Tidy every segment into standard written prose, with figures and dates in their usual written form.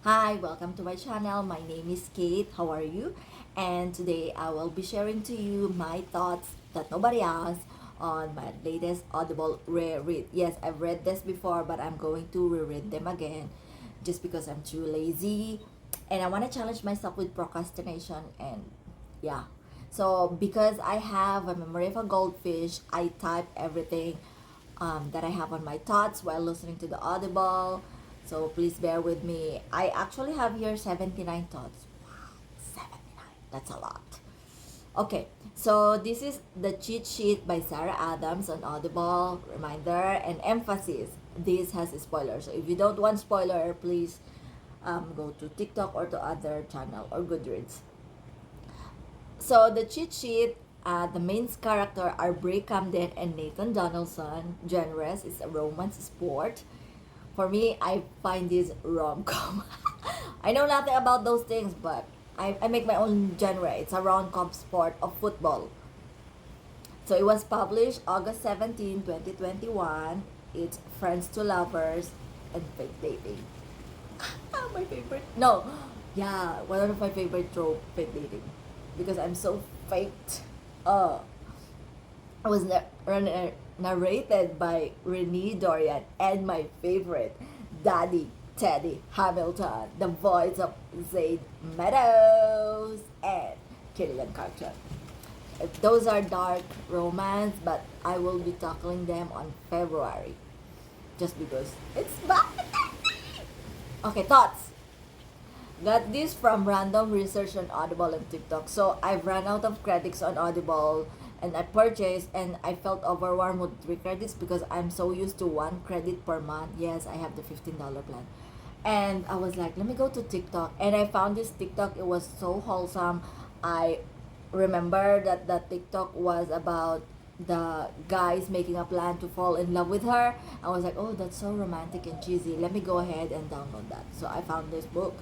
Hi, welcome to my channel. My name is Kate. How are you? And today I will be sharing to you my thoughts that nobody asked on my latest Audible reread. Yes, I've read this before, but I'm going to reread them again just because I'm too lazy and I want to challenge myself with procrastination and yeah. So because I have a memory of a goldfish, I type everything that I have on my thoughts while listening to the Audible. So please bear with me. I actually have here 79 thoughts. Wow, 79. That's a lot. Okay, so this is the cheat sheet by Sarah Adams on Audible. Reminder and emphasis. This has a spoiler. So if you don't want spoiler, please go to TikTok or to other channel or Goodreads. So the cheat sheet, the main character are Bree, Camden, and Nathan Donelson. Genres is a romance sport. For me, I find this rom-com. I know nothing about those things, but I make my own genre. It's a rom-com sport of football. So it was published August 17, 2021. It's Friends to Lovers and Fake Dating. My favorite. No, yeah, one of my favorite trope, fake dating, because I'm so faked. Uh, it was narrated by Renee, Dorian, and my favorite, Daddy Teddy Hamilton, the voice of Zayd Meadows and Killian Carter. Those are dark romance, but I will be tackling them on February, just because it's back. Okay, thoughts. Got this from random research on Audible and TikTok. So I've run out of credits on Audible and I purchased and I felt overwhelmed with 3 credits because I'm so used to 1 credit per month. Yes, I have the $15 plan. And I was like, let me go to TikTok. And I found this TikTok. It was so wholesome. I remember that the TikTok was about the guys making a plan to fall in love with her. I was like, oh, that's so romantic and cheesy. Let me go ahead and download that. So I found this book.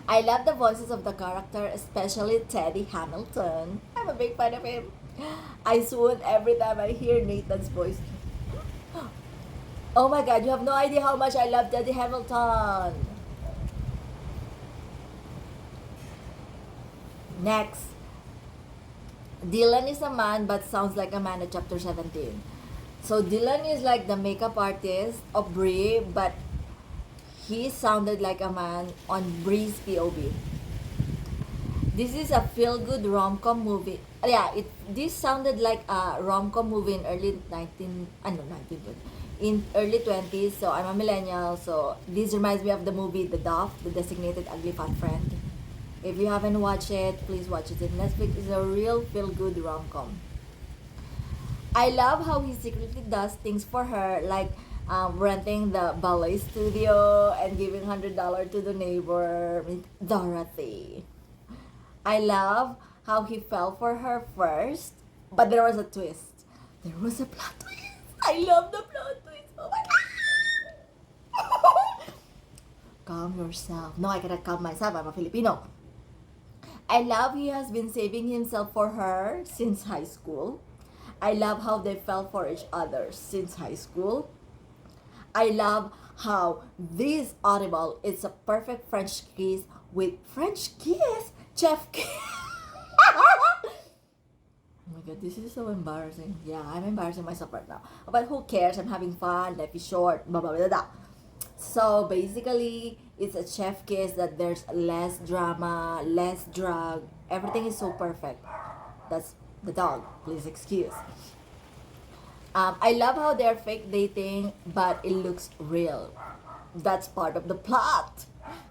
I love the voices of the character, especially Teddy Hamilton. I'm a big fan of him. I swoon every time I hear Nathan's voice. Oh my god, you have no idea how much I love Teddy Hamilton. Next, Dylan is a man but sounds like a man at chapter 17. So Dylan is like the makeup artist of Bree, but he sounded like a man on Bree's POV. This is a feel-good rom-com movie. Yeah, this sounded like a rom-com movie in early 19 ano 1920 in early 20s. So I'm a millennial. So this reminds me of the movie The Duff, The Designated Ugly Fat Friend. If you haven't watched it, please watch it. Netflix is a real feel-good rom-com. I love how he secretly does things for her, like renting the ballet studio and giving $100 to the neighbor, Dorothy. I love how he fell for her first, but there was a twist. There was a plot twist. I love the plot twist. Oh my god. Calm yourself. No, I cannot calm myself. I'm a Filipino. I love he has been saving himself for her since high school. I love how they fell for each other since high school. I love how this Audible is a perfect French kiss with French kiss, chef kiss. Oh my god, this is so embarrassing. Yeah, I'm embarrassing myself right now. But who cares? I'm having fun. Life is short. Blah blah blah blah. So basically, it's a chef kiss that there's less drama, less drug. Everything is so perfect. That's the dog. Please excuse. I love how they're fake dating, but it looks real. That's part of the plot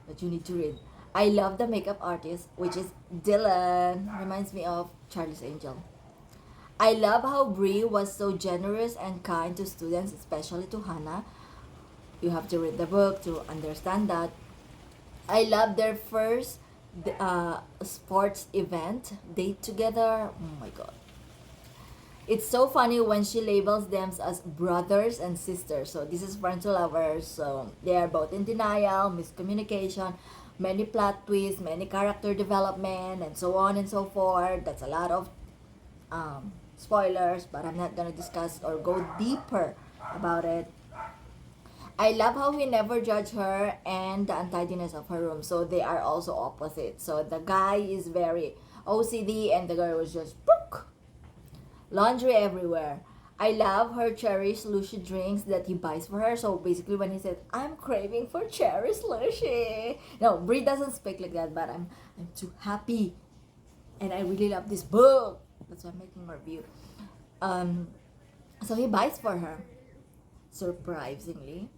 that you need to read. I love the makeup artist, which is Dylan. Reminds me of Charlie's Angel. I love how Bree was so generous and kind to students, especially to Hannah. You have to read the book to understand that. I love their first sports event date together. Oh my god. It's so funny when she labels them as brothers and sisters. So this is friends to lovers. So they are both in denial, miscommunication, many plot twists, many character development, and so on and so forth. That's a lot of spoilers, but I'm not gonna discuss or go deeper about it. I love how he never judged her and the untidiness of her room. So they are also opposite. So the guy is very OCD and the girl was just book. Laundry everywhere. I love her cherry slushy drinks that he buys for her. So basically when he said, I'm craving for cherry slushy. No, Bree doesn't speak like that, but I'm too happy. And I really love this book. That's why I'm making a review. Um, so he buys for her. Surprisingly.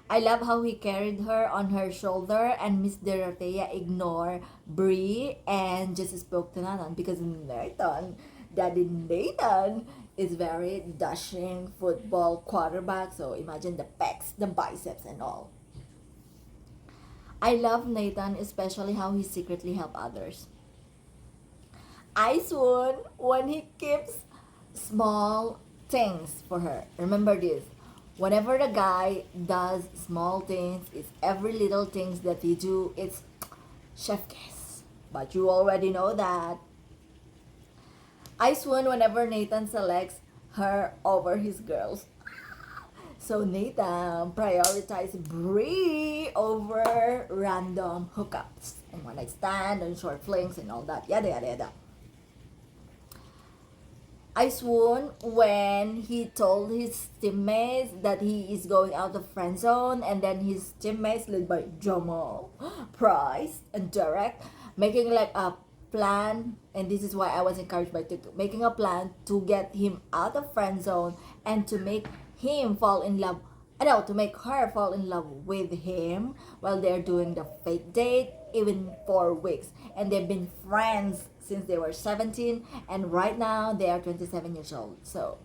I love how he carried her on her shoulder and Miss Dorothea ignored Bree and just spoke to Nathan because Daddy Nathan is very dashing football quarterback. So imagine the pecs, the biceps and all. I love Nathan, especially how he secretly helps others. I swoon when he keeps small things for her. Remember this. Whenever the guy does small things, it's every little things that he do, it's chef kiss. But you already know that. I swoon whenever Nathan selects her over his girls. So Nathan prioritizes Bree over random hookups and one night stand and short flings and all that. Yada yada yada. I swoon when he told his teammates that he is going out of friend zone, and then his teammates led by Jamal, Price, and Derek making like a plan, and this is why I was encouraged by TikTok, making a plan to get him out of friend zone and to make him fall in love. No, to make her fall in love with him while they're doing the fake date, even 4 weeks, and they've been friends since they were 17 and right now they are 27 years old. So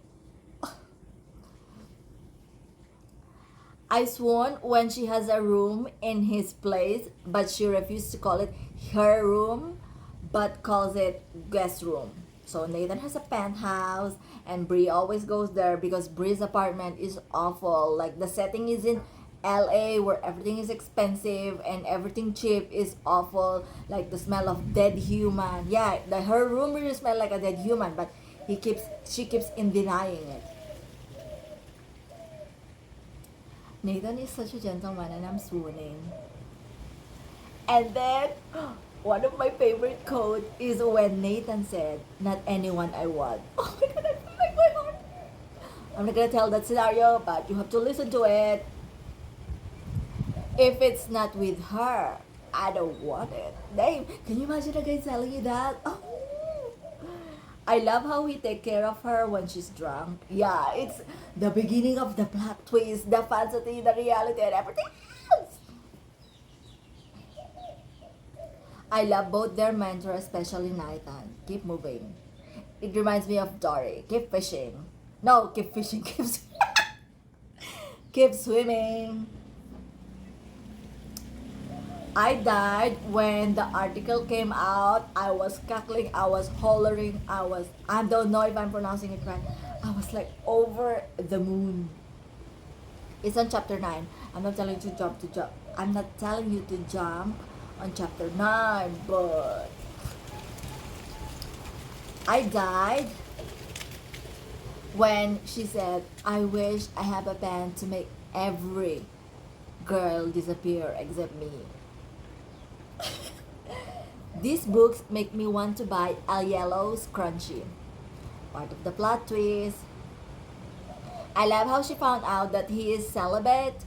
I swoon when she has a room in his place but she refused to call it her room but calls it guest room. So Nathan has a penthouse and Bree always goes there because Bree's apartment is awful. Like the setting is in LA where everything is expensive and everything cheap is awful. Like the smell of dead human. Yeah, her room really smell like a dead human, but she keeps in denying it. Nathan is such a gentleman and I'm swooning. And then one of my favorite quotes is when Nathan said, not anyone I want. Oh my god, I feel like my heart. I'm not gonna tell that scenario, but you have to listen to it. If it's not with her, I don't want it. Dave, can you imagine a guy telling you that? Oh. I love how he take care of her when she's drunk. Yeah, it's the beginning of the plot twist, the fantasy, the reality, and everything else. I love both their mentor, especially Nathan. Keep moving. It reminds me of Dory. Keep fishing. No, keep fishing. Keep swimming. I died when the article came out. I was cackling, I was hollering, I don't know if I'm pronouncing it right. I was like over the moon. It's on chapter 9. I'm not telling you to jump. I'm not telling you to jump on chapter 9, but I died when she said, I wish I have a pen to make every girl disappear except me. These books make me want to buy a yellow scrunchie. Part of the plot twist. I love how she found out that he is celibate.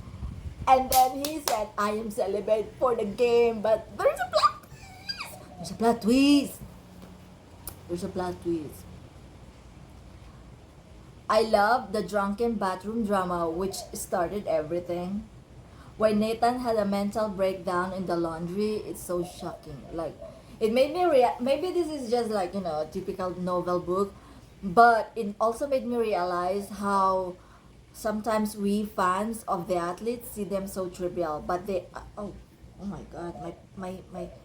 And then he said, I am celibate for the game. But there's a plot twist. There's a plot twist. There's a plot twist. I love the drunken bathroom drama which started everything. When Nathan had a mental breakdown in the laundry, it's so shocking. Like, it made me maybe this is just like, a typical novel book, but it also made me realize how sometimes we fans of the athletes see them so trivial, but they, oh my god, my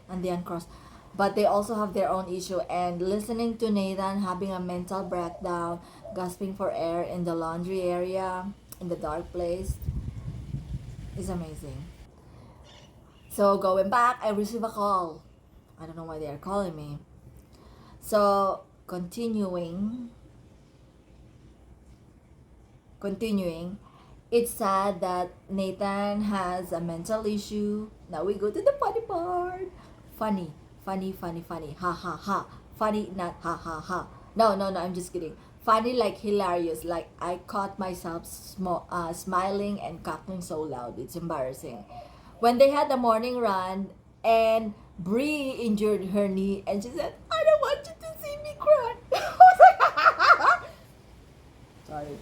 and the uncross. But they also have their own issue, and listening to Nathan having a mental breakdown, gasping for air in the laundry area, in the dark place, is amazing. So going back, I received a call. I don't know why they are calling me. So continuing, It's sad that Nathan has a mental issue. Now we go to the funny part. Funny, funny, funny, funny. Ha ha ha. Funny, not ha ha ha. No, no, no, I'm just kidding. Funny, like hilarious. Like I caught myself smiling and cackling so loud. It's embarrassing. When they had the morning run and Bree injured her knee and she said, I don't want you to see me cry. Sorry.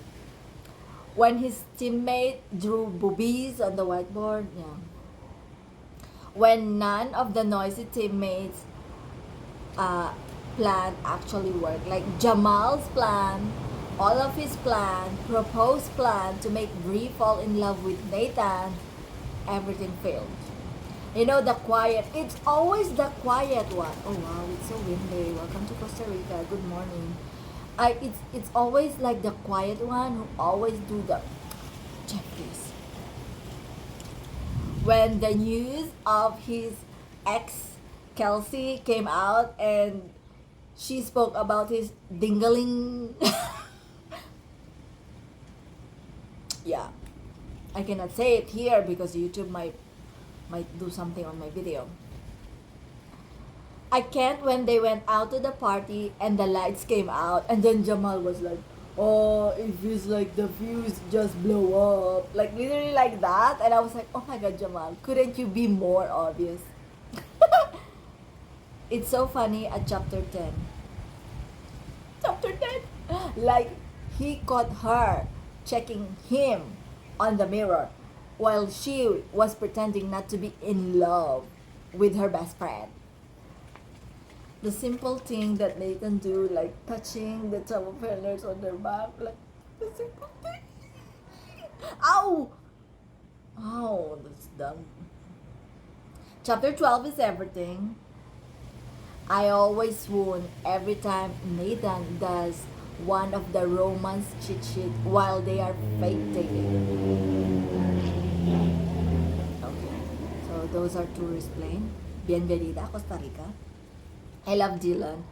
When his teammate drew boobies on the whiteboard, yeah. When none of the noisy teammates uh, plan actually worked, like Jamal's plan, all of his plan, proposed plan to make Bree fall in love with Nathan, everything failed. You know, the quiet, it's always the quiet one. Oh wow, it's so windy. Welcome to Costa Rica. Good morning. It's always like the quiet one who always do the check this. When the news of his ex Kelsey came out and she spoke about his dingling. Yeah, I cannot say it here because YouTube might do something on my video. I can't when they went out to the party and the lights came out and then Jamal was like, oh, it feels like the fuse just blow up. Like literally like that. And I was like, oh my god, Jamal, couldn't you be more obvious? It's so funny at chapter 10. Chapter 10? Like he caught her checking him on the mirror while she was pretending not to be in love with her best friend. The simple thing that Nathan do, like touching the top of her legs on their back, like the simple thing. Ow! Oh, that's dumb. Chapter 12 is everything. I always swoon every time Nathan does one of the romance cheat sheet while they are fake dating. Okay, so those are tourist plane. Bienvenida, Costa Rica. I love Dylan.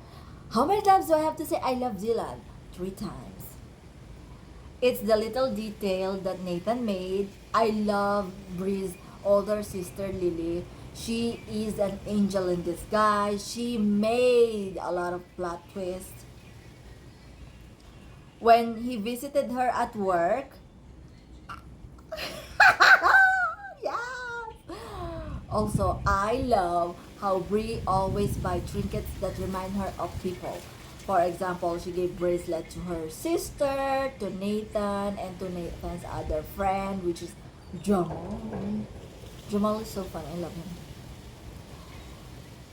How many times do I have to say I love Dylan? 3 times. It's the little detail that Nathan made. I love Bree's older sister Lily. She is an angel in disguise. She made a lot of plot twists. When he visited her at work, yes. Also, I love how Bree always buy trinkets that remind her of people. For example, she gave bracelet to her sister, to Nathan, and to Nathan's other friend, which is Jamal. Jamal is so fun. I love him.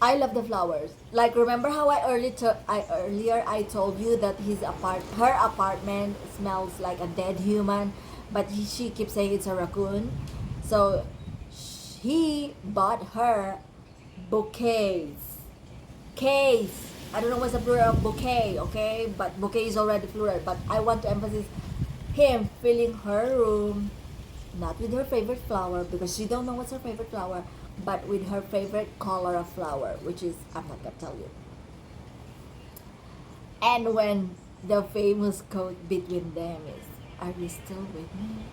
I love the flowers. Like remember how earlier I told you that her apartment smells like a dead human, but she keeps saying it's a raccoon. So he bought her bouquets. Case. I don't know what's the plural of bouquet, okay? But bouquet is already plural. But I want to emphasize him filling her room, not with her favorite flower because she don't know what's her favorite flower, but with her favorite color of flower, which is I'm not gonna tell you. And when the famous quote between them is, "Are you still with me?"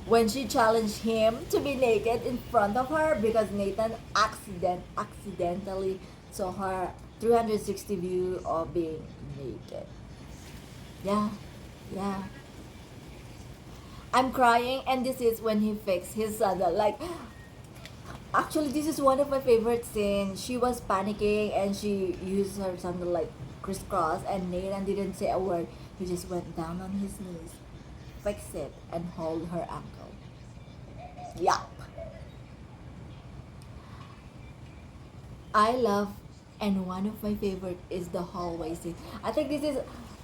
When she challenged him to be naked in front of her because Nathan accidentally saw her 360 view of being naked. Yeah, yeah. I'm crying, and this is when he fixed his sandal. Like, actually, this is one of my favorite scenes. She was panicking, and she used her sandal like crisscross, and Nathan didn't say a word. He just went down on his knees, fixed it, and hold her ankle. Yup. I love, and one of my favorite is the hallway scene. I think this is,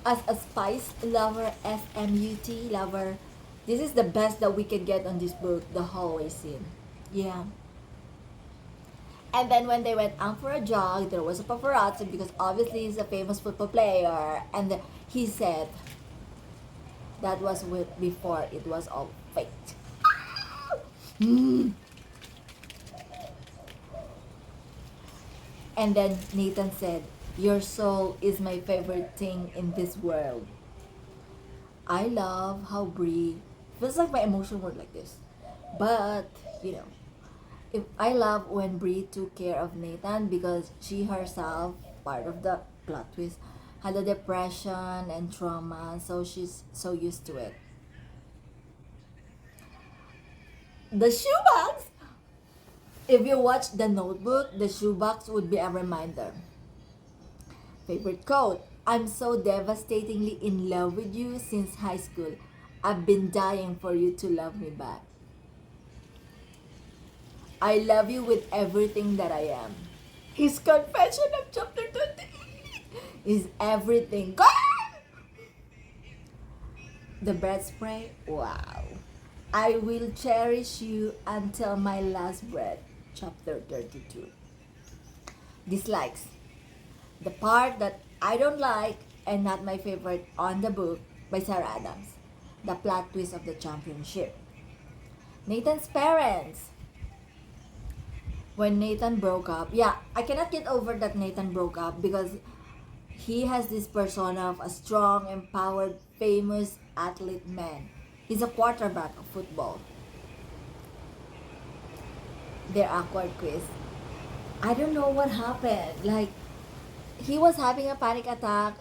as a spice lover, SMUT lover, this is the best that we can get on this book, the hallway scene. Yeah. And then when they went out for a jog, there was a paparazzi because obviously he's a famous football player. And he said that was before it was all fake. Mm. And then Nathan said, "Your soul is my favorite thing in this world." I love how Bree feels like my emotion word like this. But, you know, if I love when Bree took care of Nathan because she herself, part of the plot twist, had a depression and trauma, so she's so used to it. The shoebox! If you watch The Notebook, the shoebox would be a reminder. Favorite quote: I'm so devastatingly in love with you since high school. I've been dying for you to love me back. I love you with everything that I am. His confession of chapter 28 is everything. God! The breath spray? Wow. I will cherish you until my last breath. Chapter 32. Dislikes. The part that I don't like and not my favorite on the book by Sarah Adams. The plot twist of the championship. Nathan's parents. When Nathan broke up, yeah, I cannot get over that Nathan broke up because he has this persona of a strong, empowered, famous athlete man. He's a quarterback of football. Their awkward quiz. I don't know what happened. Like, he was having a panic attack.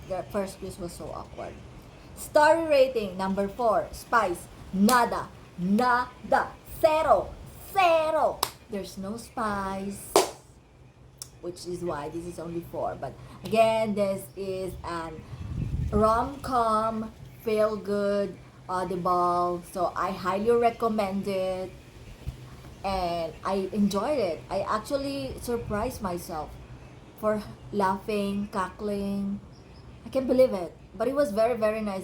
The first quiz was so awkward. Story rating number 4. Spice. Nada. Nada. Zero. Zero. There's no spice. Which is why this is only 4. But again, this is an rom-com, feel good, audible. So I highly recommend it. And I enjoyed it. I actually surprised myself for laughing, cackling. I can't believe it. But it was very, very nice.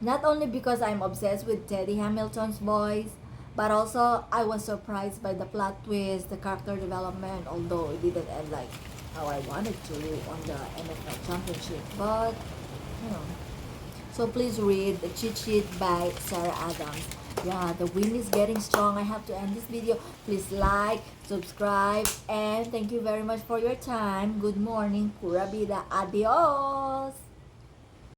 Not only because I'm obsessed with Teddy Hamilton's voice, but also I was surprised by the plot twist, the character development, although it didn't end like how I wanted to on the NFL championship. But, you know. So please read the cheat sheet by Sarah Adams. Yeah, the wind is getting strong. I have to end this video. Please like, subscribe, and thank you very much for your time. Good morning. Pura vida. Adios.